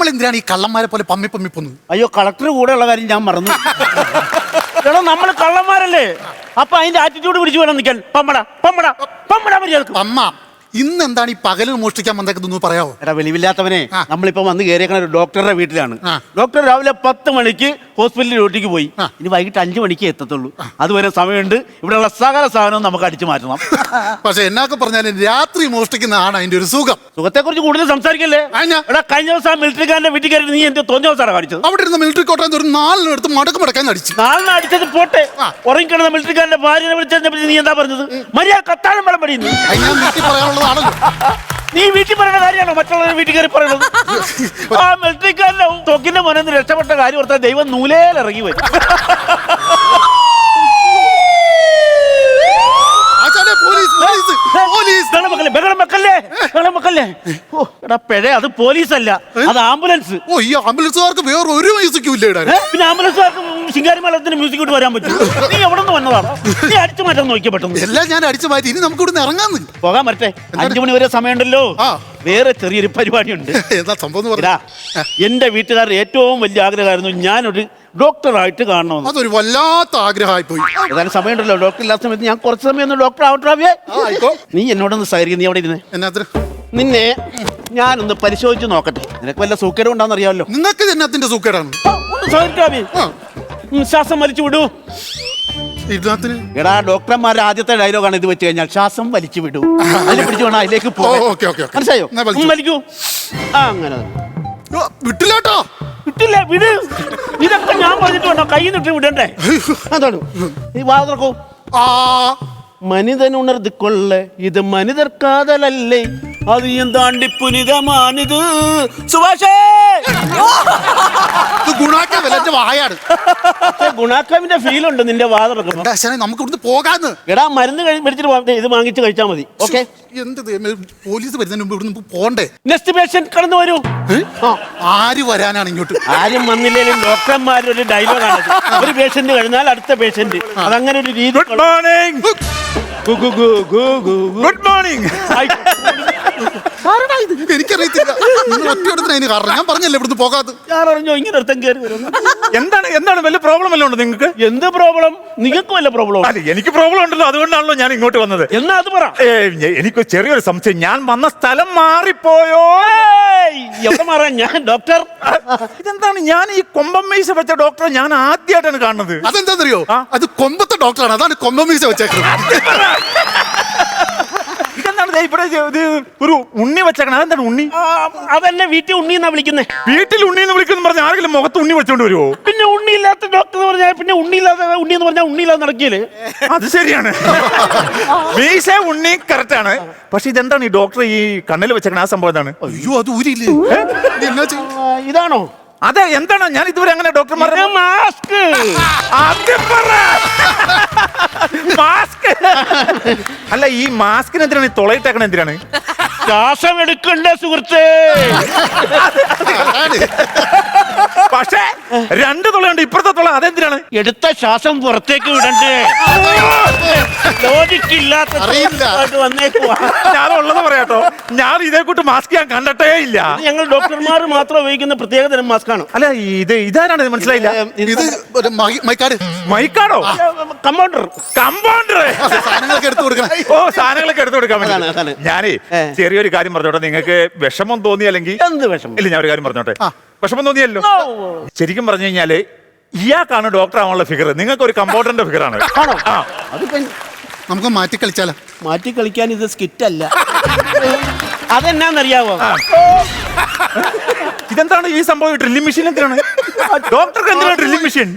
നമ്മൾ എന്തിനാണ് ഈ കള്ളന്മാരെ പോലെ പമ്മി പമ്മി പോന്നത്? അയ്യോ, കളക്ടർ കൂടെ ഉള്ള കാര്യം ഞാൻ മറന്നു. എടാ, നമ്മൾ കള്ളന്മാരല്ലേ, അപ്പൊ അതിന്റെ ആറ്റിറ്റ്യൂഡ് പിടിച്ചു വേണം നിൽക്കാൻ. പമ്മട പമ്മട പമ്മട മര്യാദക്ക്. അമ്മ ഇന്ന് എന്താണ് ഈ പകലിൽ മോഷ്ടിക്കാൻ വന്നേക്കുന്നത് പറയാവോ? എടാ വെളിവില്ലാത്തവനെ, നമ്മളിപ്പോ വന്ന് കയറിയേക്കണ ഒരു ഡോക്ടറുടെ വീട്ടിലാണ്. ആ. ഡോക്ടർ രാവിലെ 10 മണിക്ക് ഹോസ്പിറ്റലിൽ ഡ്യൂട്ടിക്ക് പോയി. ഇനി വൈകിട്ട് 5 മണിക്ക് എത്തത്തുള്ളൂ. അതുവരെ സമയമുണ്ട്. ഇവിടെയുള്ള സകല സാധനവും നമുക്ക് അടിച്ചു മാറ്റണം. പക്ഷെ എന്നൊക്കെ പറഞ്ഞാലും രാത്രി മോഷ്ടിക്കുന്നതാണ് അതിന്റെ ഒരു സുഖം. സുഖത്തെ കുറിച്ച് കൂടുതൽ സംസാരിക്കല്ലേ. എടാ, കഴിഞ്ഞ ദിവസം മിലിറ്ററിക്കാരന്റെ വീട്ടിൽ കയറി നീ എന്ത് തോന്നിയ ദിവസമാണ് കാണിച്ചത്? അവിടെ ഇരുന്ന മിലിറ്ററി കോട്ടയം ഒരു 4 എടുത്ത് മടക്കാൻ അടിച്ചു. 4 അടിച്ചത് പോട്ടെ, ഉറങ്ങിക്കിടന്ന മിലിറ്ററിക്കാരന്റെ ഭാര്യനെ വിളിച്ചതിനെ നീ എന്താ പറഞ്ഞത്? മര്യാദ കത്താഴം വെള്ളം പടിയുന്നു. പറയാനുള്ളതാണല്ലോ. നീ വീട്ടിൽ പറയുന്ന കാര്യമാണോ മറ്റുള്ളവർ വീട്ടിൽ കയറി പറയുന്നത്? ആ മിലിറ്ററിക്കാരന്റെ തൊക്കിന്റെ മുന്നിൽ രക്ഷപ്പെട്ട കാര്യം ഓർത്താൽ ദൈവം നൂലേലിറങ്ങി വരും. അത് പോലീസല്ല, അത് ആംബുലൻസ്. ഓ, ഈ ആംബുലൻസുകാർക്ക് വേറെ ഒരു മ്യൂസിക്കും ഇല്ല. പിന്നെ ആംബുലൻസുകാർക്ക് ശിങ്കാരി മേളത്തിന് മ്യൂസിക് ഇട്ട് വരാൻ പറ്റും? നീ എവിടെ നിന്ന് വന്നതാണ്? നീ അടിച്ചു മാറ്റാൻ നോക്കിയ പെട്ടെന്ന്. എല്ലാം ഞാൻ അടിച്ചു മാറ്റി. ഇനി നമുക്ക് ഇവിടുന്ന് ഇറങ്ങാന്ന് പോകാൻ പറ്റേ. 5 മണി വരെ സമയമുണ്ടല്ലോ. വേറെ ചെറിയൊരു പരിപാടിയുണ്ട്. എന്താ സംഭവം? എന്റെ വീട്ടുകാരുടെ ഏറ്റവും വലിയ ആഗ്രഹമായിരുന്നു ഞാനൊരു ഡോക്ടറായിട്ട് കാണണമെന്ന്. അതൊരു വല്ലാത്ത ആഗ്രഹമായി പോയി. ഏതായാലും സമയമുണ്ടല്ലോ. ഡോക്ടർ ഇല്ലാത്ത സമയത്ത് ഞാൻ കുറച്ച് സമയം ഒന്ന് ഡോക്ടർ ആവട്ടെ. നീ എന്നോടൊന്ന് സഹകരിക്കും. നീ അവിടെ ഇരുന്നേ. എന്നാത്തിന്? നിന്നെ ഞാനൊന്ന് പരിശോധിച്ച് നോക്കട്ടെ. നിനക്ക് വല്ല സൂക്കേടും ഉണ്ടാന്ന് അറിയാമല്ലോ. നിങ്ങൾക്ക് എന്നത്തിന്റെ സൂക്കേടാണ്? ഒന്ന് സഹകരിക്കാമേ. ശ്വാസം വലിച്ചു വിടൂ. എടാ, ഡോക്ടർമാരുടെ ആദ്യത്തെ ഡയലോഗാണ് ഇത് വെച്ച് കഴിഞ്ഞാൽ ശ്വാസം വലിച്ചു വിടൂ. അതിൽ പിടിച്ചു വേണം അതിലേക്ക് പോകാൻ. മനസ്സിലായോ? വലിക്കൂ. അങ്ങനെ വിട്ടില്ലാട്ടോ. വിട്ടില്ല, വിട്. ഇതൊക്കെ ഞാൻ പറഞ്ഞിട്ട് വേണോ കൈ നിട്ട് വിടണ്ടേ? എന്താണ് ഈ വാതർക്കോ? മനിതനുണർന്ന് കൊള്ള ഇത് മനിതർ കാതലല്ലേ, അത് എന്താണ്ടി പുനിതമാനിത്. സുഭാഷേ, ഗുണാക്കാവിന്റെ ഫീലുണ്ട് നിന്റെ വാതർക്കം. നമുക്ക് ഇവിടുന്ന് പോകാന്ന്. എടാ, മരുന്ന് മേടിച്ചിട്ട് ഇത് വാങ്ങിച്ച് കഴിച്ചാൽ മതി. ഓക്കെ? എന്ത് പോലീസ് വരുന്നതിന് മുമ്പ് ഇവിടുന്ന് പോണ്ടേ? നെക്സ്റ്റ് പേഷ്യന്റ് കടന്നു വരൂ. ആര് വരാനാണ് ഇങ്ങോട്ട്? ആരും വന്നില്ലേലും ഡോക്ടർമാരൊരു ഡയലോഗാണ്. ഒരു പേഷ്യന്റ് കഴിഞ്ഞാൽ അടുത്ത പേഷ്യന്റ്. അതങ്ങനെ ഒരു രീതി. Good morning. Good morning. എനിക്കറിയത്തില്ല. ഞാൻ പറഞ്ഞല്ലേ ഇവിടുന്ന് പോകാതെ. ഞാനറിഞ്ഞോ ഇങ്ങനെ ഒരുത്തൻ കയറി വരുന്നു? എന്താണ് വല്ല പ്രോബ്ലം വല്ലതും ഉണ്ടോ നിങ്ങൾക്ക്? എന്ത് പ്രോബ്ലം? നിങ്ങൾക്ക് വല്ല പ്രോബ്ലം? അല്ല, എനിക്ക് പ്രോബ്ലം ഉണ്ടല്ലോ, അതുകൊണ്ടാണല്ലോ ഞാൻ ഇങ്ങോട്ട് വന്നത്. എന്നാ അത് പറ. എനിക്ക് ചെറിയൊരു സംശയം. ഞാൻ വന്ന സ്ഥലം മാറിപ്പോയോ? എവിടെ മാറാൻ? ഞാൻ ഡോക്ടർ. ഇതെന്താണ്? ഞാൻ ഈ കൊമ്പം മീശ വെച്ച ഡോക്ടറെ ഞാൻ ആദ്യമായിട്ടാണ് കാണുന്നത്. അതെന്താണെന്നറിയോ? അത് കൊമ്പത്തെ ഡോക്ടറാണ്. അതാണ് കൊമ്പം മീശ വെച്ചേക്കുന്നത്. ഒരു ഉണ്ണി വെച്ചേക്കണം. അതെന്താണ് ഉണ്ണി? അതെന്നെ വീട്ടിൽ ഉണ്ണി എന്നാ വിളിക്കുന്നേ. വീട്ടിൽ ഉണ്ണി എന്ന് വിളിക്കുന്ന പറഞ്ഞാൽ ആരെങ്കിലും മുഖത്ത് ഉണ്ണി വെച്ചോണ്ട് വരുമോ? പിന്നെ ഉണ്ണിയില്ലാത്ത ഡോക്ടർ എന്ന് പറഞ്ഞാൽ പിന്നെ ഉണ്ണിയില്ലാത്ത ഉണ്ണി എന്ന് പറഞ്ഞാൽ ഉണ്ണിയില്ലാതെ നടക്കിയല്ലേ? അത് ശരിയാണ്. മീശ ഉണ്ണി കറക്റ്റ് ആണ്. പക്ഷെ ഇതെന്താണ് ഈ ഡോക്ടർ ഈ കണ്ണിൽ വെച്ചേക്കണ? ആ സംഭവം എന്താണ്? അയ്യോ, അത് ഊരില്ലേ? ഇതാണോ? അതെ, എന്താണ്? ഞാൻ ഇതുവരെ അങ്ങനെ ഡോക്ടർമാരെ മാസ്ക്. മാസ്ക് അല്ല, ഈ മാസ്കിന് എന്തിനാണ്? ഈ തുളയിട്ടേക്കണ എന്തിനാണ്? ശ്വാസം എടുക്കണ്ടേ സുഹൃത്തേ? പക്ഷേ 2 തുളയുണ്ട്. ഇപ്പുറത്തെ തുള അതെന്തിനാണ്? എടുത്ത ശ്വാസം പുറത്തേക്ക് വിടണ്ടേ? ലോജിക്കില്ലാത്ത ഞാനുള്ളത് പറയാട്ടോ. ഞാൻ ഇതേ കൂട്ട് മാസ്ക് ഞാൻ കണ്ടിട്ടേ ഇല്ല. ഞങ്ങൾ ഡോക്ടർമാർ മാത്രം ഉപയോഗിക്കുന്ന പ്രത്യേക തരം മാസ്ക് ആണ്. അല്ല, ഇതാരാണ്? ഇത് മനസ്സിലായില്ല. ഇത് മൈക്കാടോ? കമ്പൗണ്ടർ. സാധനങ്ങളൊക്കെ എടുത്തു കൊടുക്കണം. ഓ, സാധനങ്ങളൊക്കെ എടുത്തു കൊടുക്കാൻ വേണ്ടി. ഞാനേ ചെറിയൊരു കാര്യം പറഞ്ഞോട്ടെ. നിങ്ങൾക്ക് വിഷമം തോന്നിയല്ലെങ്കിൽ? എന്ത് വിഷമം? ഇല്ല, ഞാൻ ഒരു കാര്യം പറഞ്ഞോട്ടെ. വിഷമം തോന്നിയല്ലോ. ശരിക്കും പറഞ്ഞു കഴിഞ്ഞാല് ഇയാൾക്കാണ് ഡോക്ടർ ആവാനുള്ള ഫിഗർ. നിങ്ങൾക്ക് ഒരു കമ്പൗണ്ടറിന്റെ ഫിഗറാണ്. നമുക്ക് മാറ്റി കളിച്ചാലോ? മാറ്റി കളിക്കാൻ ഇത് സ്കിറ്റല്ല. അതെന്നാന്നറിയാവോ? ഇതെന്താണ് ഈ സംഭവം? ഡ്രില്ലിംഗ് മെഷീൻ എന്തിനാണ്? ഡോക്ടർക്ക് എന്തിനാണ് ഡ്രില്ലിംഗ് മെഷീൻ?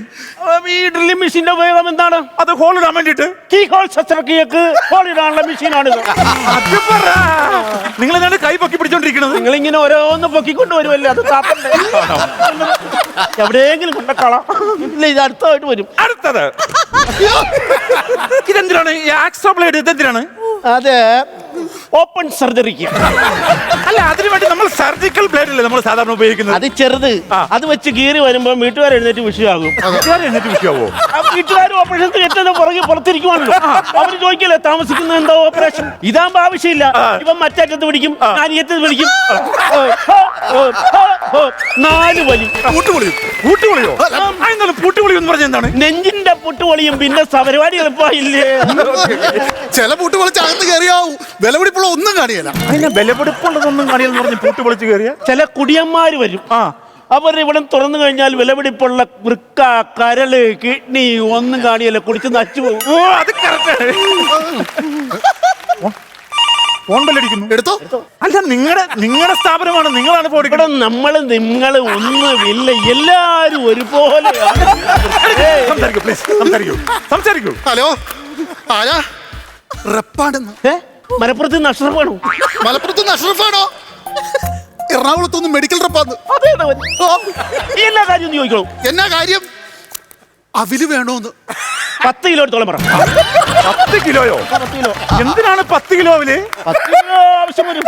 ഈ ഡ്രില്ലിംഗ് മെഷീന്റെ ഉപയോഗം എന്താണ്? അത് ഹോൾ ഇടാൻ വേണ്ടിട്ട്. കീ ഹോൾ ശസ്ത്രക്രിയക്ക് ഹോൾ ഇടാനുള്ള മെഷീനാണ്. നിങ്ങൾ എന്താണ് കൈ പൊക്കി പിടിച്ചോണ്ടിരിക്കുന്നത്? നിങ്ങൾ ഇങ്ങനെ ഓരോന്ന് പൊക്കിക്കൊണ്ട് വരുമല്ലേ? അത് താത്തണ്ടേ? എവിടെയെങ്കിലും കൊണ്ടക്കളാം. ഇല്ല, ഇത് അടുത്തതായിട്ട് വരും. അടുത്തത് ഇതെന്തിനാണ്? ഈ ആക്സോ ബ്ലേഡ് ഇതെന്തിനാണ്? അതെ, ഓപ്പൺ സർജറിക്ക്. അല്ല അതിനു വേണ്ടി നമ്മൾ സർജിക്കൽ ബ്ലേഡ് അല്ലേ നമ്മൾ സാധാരണ ഉപയോഗിക്കുന്നത്? അത് ചെറുത്. അത് വെച്ച് കീറി വരുമ്പോ വീട്ടുകാർ എഴുന്നേറ്റ് വിഷയമാകും. എന്നിട്ട് വിഷയാവോ? വീട്ടുകാർ ഓപ്പറേഷൻ ഏറ്റവും പുറകെ പുറത്തിരിക്കുവാണല്ലോ. അവര് ചോദിക്കല്ലേ താമസിക്കുന്ന എന്താ ഓപ്പറേഷൻ? ഇതാകുമ്പോ ആവശ്യമില്ല. ഇവൻ മറ്റേറ്റത്ത് പിടിക്കും, ഞാൻ ഈ അറ്റത്ത് പിടിക്കും. 4 വലി. പൂട്ടുപൊളിയോ? എന്നാലും പൂട്ടുപൊളി എന്ന് പറഞ്ഞ എന്താണ്? നെഞ്ചിന്റെ പുട്ടുപൊളിയും പിന്നെ പരിപാടി എളുപ്പമായില്ലേ? ചില പൂട്ട് പൊളിച്ച് അകത്ത് കയറിയാവും, വിലപിടിപ്പുള്ള ഒന്നും കാണിയല്ല. അതിനെ വിലപിടിപ്പുള്ളതൊന്നും കാണിയെന്ന് പറഞ്ഞ് പൂട്ടുപൊളിച്ച് കയറിയ ചില കുടിയന്മാര് വരും. അവർ ഇവിടെ തുറന്നു കഴിഞ്ഞാൽ വിലപിടിപ്പുള്ള വൃക്ക, കരള്, കിഡ്നി ഒന്നും കാണിയല്ല, കുടിച്ച് നച്ചു പോകും. ഓ അത് കറക്റ്റ്. ഫോൺ ബെല്ലടിക്കുന്നു. എടുത്തോ. അല്ല നിങ്ങളുടെ സ്ഥാപനമാണ്, നിങ്ങളാണ് ഫോൺ ഇവിടെ നിങ്ങള് ഒന്നുമില്ല, എല്ലാരും ഒരുപോലെ. സംസാരിക്കൂ. ഹലോ, ആരാ? റെപ്പാണെന്ന്. മലപ്പുറത്ത് നിന്ന് അഷ്റഫാണോ? മലപ്പുറത്ത് നിന്ന് അഷ്റഫാണോ? എറണാകുളത്തൊന്നും മെഡിക്കൽ റെപ്പാന്ന്. എല്ലാ കാര്യം ചോദിക്കണോ? എന്നാ കാര്യം? അവില് വേണോന്ന്. 10 കിലോ എടുത്തോളം പറ. 10 കിലോയോ? 10 കിലോ. എന്തിനാണ് 10 കിലോ അവല്? 10 കിലോ ആവശ്യം വരും.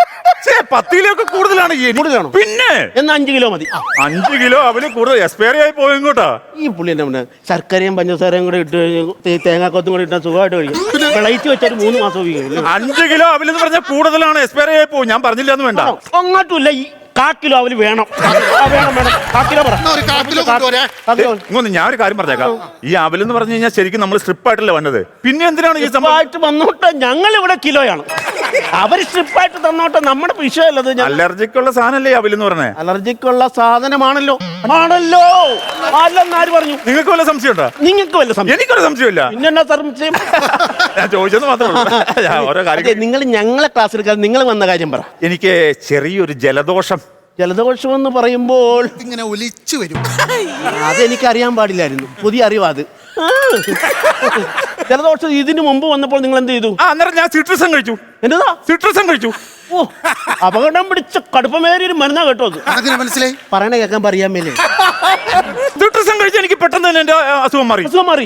10 കിലോ ഒക്കെ കൂടുതലാണ്. കൂടുതലാണോ? പിന്നെ എന്നാ 5 കിലോ മതി. 5 കിലോ അവല് കൂടുതൽ എക്സ്പയറി ആയി പോയി ഇങ്ങോട്ടാ. ഈ പുള്ളി എന്താ ശർക്കരയും പഞ്ചസാരയും കൂടെ ഇട്ട് തേങ്ങാക്കൊത്തും കൂടെ ഇട്ടാൽ സുഖമായിട്ട് കഴിക്കും. വിളയിച്ച് വെച്ചാൽ 3 മാസം ഉപയോഗിക്കും. 5 കിലോ അവലെന്ന് പറഞ്ഞാൽ കൂടുതലാണ്, എക്സ്പയറി ആയി പോകും. ഞാൻ പറഞ്ഞില്ല എന്ന് വേണ്ട. അങ്ങോട്ടുമില്ല. ഈ 1/4 കിലോ അവല് വേണം. വേണം 1/4 കിലോ പറ. ഒരു 1/4 കിലോ കൊണ്ടുവരാ. ഞാൻ ഒരു കാര്യം പറഞ്ഞേക്കാം. ഈ അവലെന്ന് പറഞ്ഞു കഴിഞ്ഞാൽ ശരിക്കും നമ്മൾ സ്ട്രിപ്പായിട്ടല്ലേ വന്നത്. പിന്നെ എന്തിനാണ് ഈ സ്ട്രിപ്പായിട്ട് വന്നോട്ടെ? ഞങ്ങൾ ഇവിടെ കിലോയാണ്, അവര് സ്ട്രിപ്പായിട്ട് തന്നോട്ടെ. നമ്മുടെ വിഷയമല്ലത്. അലർജിക്കുള്ള സാധനല്ലേ അവലെന്ന് പറഞ്ഞേ? അലർജിക്കുള്ള സാധനമാണല്ലോ. ആണല്ലോ. അല്ലെന്നാര് പറഞ്ഞു? നിങ്ങൾക്ക് വല്ല സംശയം ഉണ്ടോ? നിങ്ങൾക്ക് വല്ല സംശയം? എനിക്കൊരു സംശയമില്ല. പിന്നെന്നാ സംശയം? ഞാൻ ചോദിച്ചത് മാത്രമേ ഓരോ കാര്യം. നിങ്ങൾ ഞങ്ങളെ ക്ലാസ് എടുക്കാതെ നിങ്ങൾ വന്ന കാര്യം പറ. എനിക്ക് ചെറിയൊരു ജലദോഷം. ജലദോഷം എന്ന് പറയുമ്പോൾ ഇങ്ങനെ ഒലിച്ചു വരും. അതെനിക്ക് അറിയാൻ പാടില്ലായിരുന്നു, പുതിയ അറിവാ അത്. ജലദോഷം ഇതിനു മുമ്പ് വന്നപ്പോൾ നിങ്ങൾ എന്ത് ചെയ്തു? അന്നേരം ഞാൻ സിട്രസം കഴിച്ചു. എന്നതാ? സിട്രസം കഴിച്ചു. ഓ, അപകടം പിടിച്ച കടുപ്പമേറിയൊരു മരുന്നാ കേട്ടോ അത്. അങ്ങനെ മനസ്സിലായി. പറയണ കേൾക്കാൻ പറയാൻ മേലേ. സിട്രസം കഴിച്ച് എനിക്ക് പെട്ടെന്ന് തന്നെ എന്റെ അസുഖം മാറി.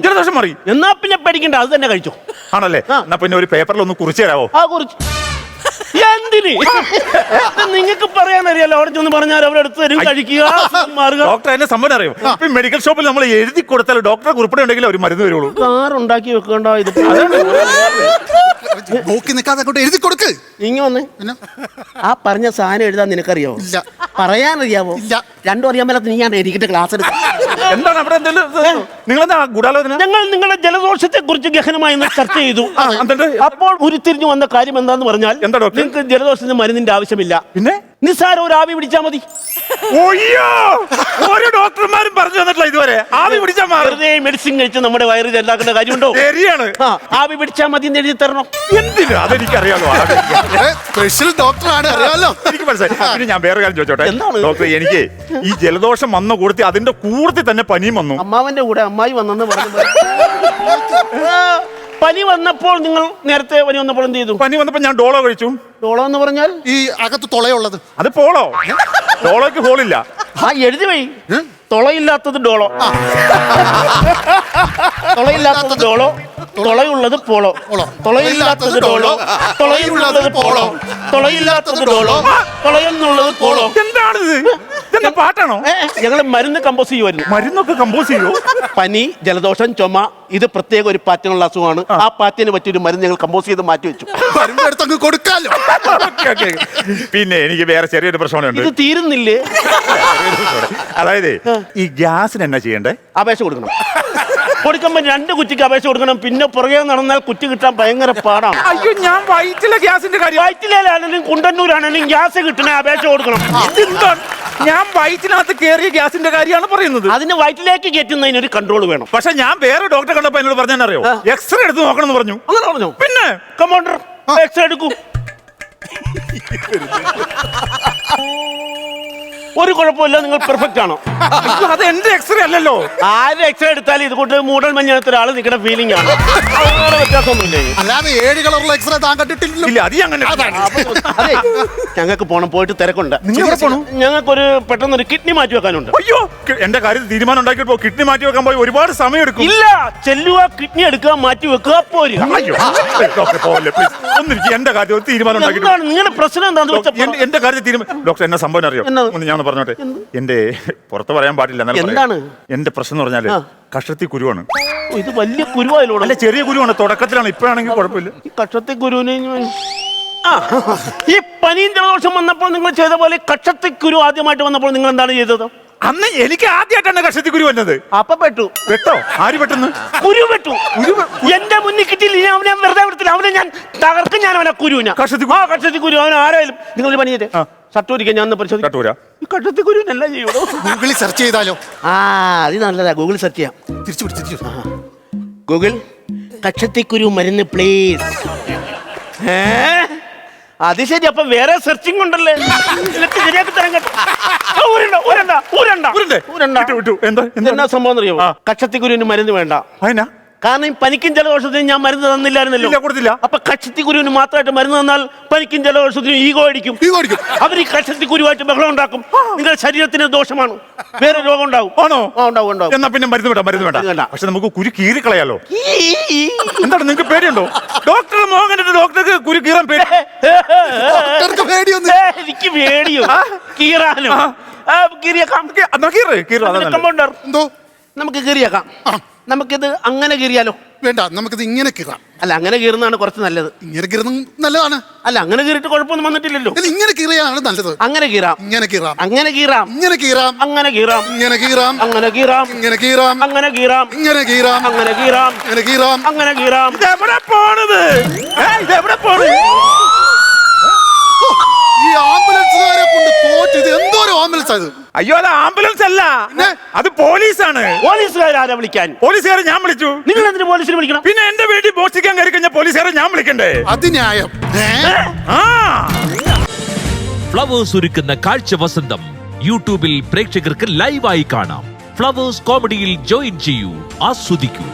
ജലദോഷം മാറി. എന്നാ പിന്നെ പേടിക്കണ്ട, അത് തന്നെ കഴിച്ചോ. ആണല്ലേ? എന്നാ പിന്നെ ഒരു പേപ്പറിൽ ഒന്ന് കുറിച്ച് തരാമോ? ആ കുറിച്ച് എന്തിന്? നിങ്ങൾക്ക് പറയാനറിയാലോ. അവിടെ ചെന്ന് പറഞ്ഞാൽ അവരെടുത്ത് തരും, കഴിക്കുക, മാറുക. ഡോക്ടർ എന്നെ സംഭവം അറിയും. ഇപ്പൊ മെഡിക്കൽ ഷോപ്പിൽ നമ്മൾ എഴുതി കൊടുത്താൽ ഡോക്ടറെ കുറിപ്പിടെ ഉണ്ടെങ്കിൽ അവർ മരുന്ന് വരുള്ളൂ. കാറുണ്ടാക്കി വെക്കണ്ട. ഇത് നോക്കി നിൽക്കാതെ അങ്ങോട്ട് എഴുതി കൊടുക്ക്. ഇങ്ങ വന്നേ. ആ പറഞ്ഞ സാധനം എഴുതാൻ നിനക്കറിയാവോ? ഇല്ല. പറയാനറിയാവോ? ഇല്ല. രണ്ടും അറിയാൻ മേലാത്ത നീ ഞാൻ ഇരിക്കട്ടെ ക്ലാസ് എടുക്കാം. എന്താണ് അവിടെ എന്തെങ്കിലും നിങ്ങളെന്താ ഗൂഢാലോചന? ഞങ്ങൾ നിങ്ങളുടെ ജലദോഷത്തെ കുറിച്ച് ഗഹനമായി ചർച്ച ചെയ്തു. അപ്പോൾ ഉരുത്തിരിഞ്ഞു വന്ന കാര്യം എന്താന്ന് പറഞ്ഞാൽ, എന്താ ഡോക്ടർ? നിങ്ങൾക്ക് ജലദോഷത്തിന് മരുന്നിന്റെ ആവശ്യമില്ല. പിന്നെ നിസ്സാരം ഒരു ആവി പിടിച്ചാൽ മതി. ഓരോ ഡോക്ടർമാരും പറഞ്ഞു തന്നിട്ടില്ല ഇതുവരെ. ആവി പിടിച്ചാൽ വെറുതെ മെഡിസിൻ കഴിച്ച് നമ്മുടെ വയറ് ചെല്ലാക്കേണ്ട കാര്യമുണ്ടോ? ശരിയാണ്. ആവി പിടിച്ചാൽ മതി എന്ന് എഴുതി തരണം. എന്തിനാ? അതെനിക്കറിയാലോ. സ്പെഷ്യൽ ഡോക്ടറാണ്, അറിയാലോ. എനിക്ക് മനസ്സിലായി. പിന്നെ ഞാൻ വേറെ കാര്യം ചോദിച്ചോട്ടെ എന്താണ്? ഡോക്ടർ, എനിക്ക് ഈ ജലദോഷം വന്ന കൂടത്തി അതിന്റെ കൂടത്തിൽ തന്നെ പനിയും വന്നു. അമ്മാവന്റെ കൂടെ അമ്മായി വന്നെന്ന് പറഞ്ഞു. പനി വന്നപ്പോൾ നിങ്ങൾ നേരത്തെ പനി വന്നപ്പോൾ എന്ത് ചെയ്തു? പനി വന്നപ്പോ ഞാൻ ഡോളോ കഴിച്ചു. ഡോളോ എന്ന് പറഞ്ഞാൽ ഈ അകത്ത് തുളയുള്ളത്. അത് പോളോ. ഡോളോയ്ക്ക് ഹോളില്ല. ആ എഴുതി വൈ. തുളയില്ലാത്തത് ഡോളോ, തുളയില്ലാത്തത് ഡോളോ, തുളയുള്ളത് പോളോ. തുളയില്ലാത്തത് ഡോളോ, തുളയുള്ളത് പോളോ, തുളയില്ലാത്തത് ഡോളോ, തുളയെന്നുള്ളത് പോളോ. എന്താണിത്? ഇതെന്താ പാട്ടാണോ? ഞങ്ങൾ മരുന്ന് കമ്പോസ് ചെയ്യുമായിരുന്നു. മരുന്നൊക്കെ കമ്പോസ് ചെയ്യോ? പനി, ജലദോഷം, ചുമ, ഇത് പ്രത്യേക ഒരു പാറ്റിനുള്ള അസുഖമാണ്. ആ പാറ്റിന് പറ്റിയൊരു മരുന്ന് ഞങ്ങൾ കമ്പോസ് ചെയ്ത് മാറ്റി വെച്ചു. അടുത്തങ്ങ് കൊടുക്കാലോ. പിന്നെ എനിക്ക് വേറെ ചെറിയൊരു പ്രശ്നമുണ്ട്. ഇത് തീരുന്നില്ലേ? അതായത് ഈ ഗ്യാസിന് എന്നാ ചെയ്യണ്ടേ? അപേക്ഷ കൊടുക്കണം. കൊടുക്കുമ്പോ 2 കുറ്റിക്ക് അപേക്ഷ കൊടുക്കണം. പിന്നെ പുറകെ നടന്നാൽ കുറ്റി കിട്ടാൻ ഭയങ്കര പാടാണ്. അയ്യോ, ഞാൻ വയറ്റിലെ ഗ്യാസിന്റെ കാര്യം. വയറ്റിലാണെങ്കിലും കുണ്ടന്നൂരാണെങ്കിലും ഗ്യാസ് കിട്ടണേ അപേക്ഷ കൊടുക്കണം. ഞാൻ വയറ്റിനകത്ത് കയറിയ ഗ്യാസിന്റെ കാര്യമാണ് പറയുന്നത്. അതിന് വയറ്റിലേക്ക് കയറ്റുന്നതിന് ഒരു കൺട്രോൾ വേണം. പക്ഷെ ഞാൻ വേറെ ഡോക്ടറെ കണ്ടപ്പോ എന്നോട് പറഞ്ഞറിയോ, എക്സ്റേ എടുത്ത് നോക്കണം എന്ന് പറഞ്ഞു. അങ്ങനെ പറഞ്ഞു? പിന്നെ കമ്പൗണ്ടർ എക്സ്റേ എടുക്കൂ. ഒരു കുഴപ്പമില്ല, നിങ്ങൾ പെർഫെക്റ്റ് ആണോ? അയ്യോ, അത് എന്റെ എക്സ്റേ അല്ലല്ലോ. ആര് എക്സ്റേ എടുത്താലും ഇത് കൊണ്ട് മൂടൽ മഞ്ഞത്ത് ഒരാൾ നിൽക്കുന്ന ഫീലിംഗ് ആണ്. വേറെ വ്യത്യാസമൊന്നുമില്ല. അല്ലാതെ 7 കളറുള്ള എക്സ്റേ താൻ കണ്ടിട്ടില്ലല്ലോ. ഇല്ല, അത് അങ്ങനെ അതെ, ഞങ്ങൾക്ക് പോണം, പോയിട്ട് തിരക്കുണ്ട്. നിങ്ങൾ പോണോ? ഞങ്ങൾക്കൊരു പെട്ടെന്നൊരു കിഡ്നി മാറ്റി വെക്കാനുണ്ട്. അയ്യോ, എന്റെ കാര്യത്തിൽ തീരുമാനം ഉണ്ടാക്കിയപ്പോ കിഡ്നി മാറ്റി വെക്കാൻ പോയി ഒരുപാട് സമയം എടുക്കും. ഇല്ല, ചെല്ലുക, കിഡ്നി എടുക്കുക, മാറ്റി വെക്കുക, പോരുക. അയ്യോ, ഡോക്ടർ പോവല്ലേ പ്ലീസ്. ഒന്നിരിക്കും, എന്റെ കാര്യത്തിൽ ഒരു തീരുമാനം ഉണ്ടാക്കിയിട്ട്. എന്താണ് നിങ്ങളുടെ പ്രശ്നം? എന്താന്ന് വെച്ചാൽ എന്റെ കാര്യത്തിൽ തീരുമാനം. ഡോക്ടർ എന്നെ സംഭവം അറിയോ? ഒന്ന് ഞാൻ പറഞ്ഞോട്ടെ. എന്റെ പുറത്ത് പറയാൻ പാടില്ല. എന്താണ് എന്റെ പ്രശ്നം എന്ന് പറഞ്ഞാല് കഷത്തി കുരുവാണ്. ഇത് വലിയ കുരുവായാലോ? അല്ല, ചെറിയ കുരുവാണ്, തുടക്കത്തിലാണ്. ഇപ്പോഴാണെങ്കിൽ കുഴപ്പമില്ല. ഈ കക്ഷത്തി കുരുവിനെ ഈ പനിയും ജലദോഷം വന്നപ്പോൾ നിങ്ങൾ ചെയ്ത പോലെ കക്ഷത്തി കുരു ആദ്യമായിട്ട് വന്നപ്പോൾ നിങ്ങൾ എന്താണ് ചെയ്തത്? അന്ന് എനിക്ക് ആദ്യമായിട്ടാണ് കഷത്തി കുരു വന്നത്. അപ്പൊ പെട്ടു. വെട്ടോ? ആര് പെട്ടെന്ന് കുരു പെട്ടു. എന്റെ മുന്നിൽ കിട്ടിയില്ല, ഞാൻ അവനെ വെറുതെ വിടത്തില്ല. അവനെ ഞാൻ തകർക്കും. ഞാൻ അവനെ കുരുവിന കക്ഷത്തി കുരു അവൻ ആരായാലും. നിങ്ങൾ പണി ചെയ്തേ ഷട്ടൂരിക്കാൻ ഞാൻ പരിശോധിക്കാം. ഈ കക്ഷത്തി കുരുവിനല്ല ചെയ്യൂടോ. ഗൂഗിളിൽ സെർച്ച് ചെയ്താലോ? അത് നല്ലതാ. ഗൂഗിൾ സെർച്ച് ചെയ്യാം. തിരിച്ചു ഗൂഗിൾ കക്ഷത്തിക്കുരു മരുന്ന് പ്ലീസ്. അത് ശരി. അപ്പൊ വേറെ സെർച്ചിങ് ഉണ്ടല്ലേ? ശരിയാക്കി തരാൻ കേട്ടോ. എന്നാ സംഭവം അറിയോ? കക്ഷത്തിക്കുരുവിന് മരുന്ന് വേണ്ട. കാരണം പനിക്കും ജലദോഷത്തിനും ഞാൻ മരുന്ന് തന്നില്ലായിരുന്നല്ലോ. കൊടുത്തില്ല. അപ്പൊ കക്ഷത്തിക്കുരുവിന് മാത്രമായിട്ട് മരുന്ന് തന്നാൽ പനിക്കും ജലദോഷത്തിനും ഈഗോ അടിക്കും. അവർ ഈ കക്ഷത്തിക്കുരുവായിട്ട് ബഹളം ഉണ്ടാക്കും. നിങ്ങളുടെ ശരീരത്തിന് ദോഷമാണ്. വേറെ രോഗം ഉണ്ടാവും. ആണോ? ഉണ്ടാവും. എന്നാ പിന്നെ മരുന്ന് വേണ്ട. പക്ഷെ നമുക്ക് കുരു കീറിക്കളയാലോ. എന്താണ് നിങ്ങൾക്ക് പേടിയുണ്ടോ? ഡോക്ടർ മോഹൻ ഡോക്ടർക്ക് കുരു കീറാൻ പേടി? എനിക്ക് പേടിയോ കീറാനോ? കമ്പൗണ്ടർ, നമുക്ക് കീറിയേക്കാം. നമുക്കിത് അങ്ങനെ കീറിയാലോ? വേണ്ട, നമുക്കിത് ഇങ്ങനെ കീറാം. അല്ല, അങ്ങനെ കീറുന്നതാണ് കുറച്ച് നല്ലത്. ഇങ്ങനെ കീറുന്നത് നല്ലതാണ്. അല്ല, അങ്ങനെ കീറിട്ട് കുഴപ്പമൊന്നും വന്നിട്ടില്ലല്ലോ. ഇങ്ങനെ കീറിയാണ് നല്ലത്. അങ്ങനെ കീറാം. ഇങ്ങനെ കീറാം. അങ്ങനെ കീറാം. ഇങ്ങനെ കീറാം. അങ്ങനെ കീറാം. ഇങ്ങനെ കീറാം. അങ്ങനെ കീറാം. ഇങ്ങനെ കീറാം. അങ്ങനെ കീറാം. ഇങ്ങനെ കീറാം. അങ്ങനെ കീറാം. ഇങ്ങനെ കീറാം. അങ്ങനെ കീറാം. ഇതെവിടെ പോണത്? ഇതെവിടെ പോണത്? ഈ ആംബുലൻസുകാരെ കൊണ്ട് തോറ്റ്. ഇത് എന്തോരം ആംബുലൻസ് അത്? അയ്യോ, അത് ആംബുലൻസ് അല്ല, അത് പോലീസാണ്. പോലീസുകാരെ വിളിക്കാൻ? പോലീസുകാരെ ഞാൻ വിളിച്ചു. നിങ്ങൾ എന്തിനു പോലീസിനെ വിളിക്കണം? പിന്നെ എന്റെ വീട്ടിൽ മോഷ്ടിക്കാൻ കയറി കഴിഞ്ഞാൽ പോലീസുകാരെ ഞാൻ വിളിക്കണ്ടേ? അത് ന്യായം. ഫ്ലവേഴ്സ് ഒരുക്കുന്ന കാഴ്ച വസന്തം യൂട്യൂബിൽ പ്രേക്ഷകർക്ക് ലൈവായി കാണാം. ഫ്ലവേഴ്സ് കോമഡിയിൽ ജോയിൻ ചെയ്യൂ, ആസ്വദിക്കൂ.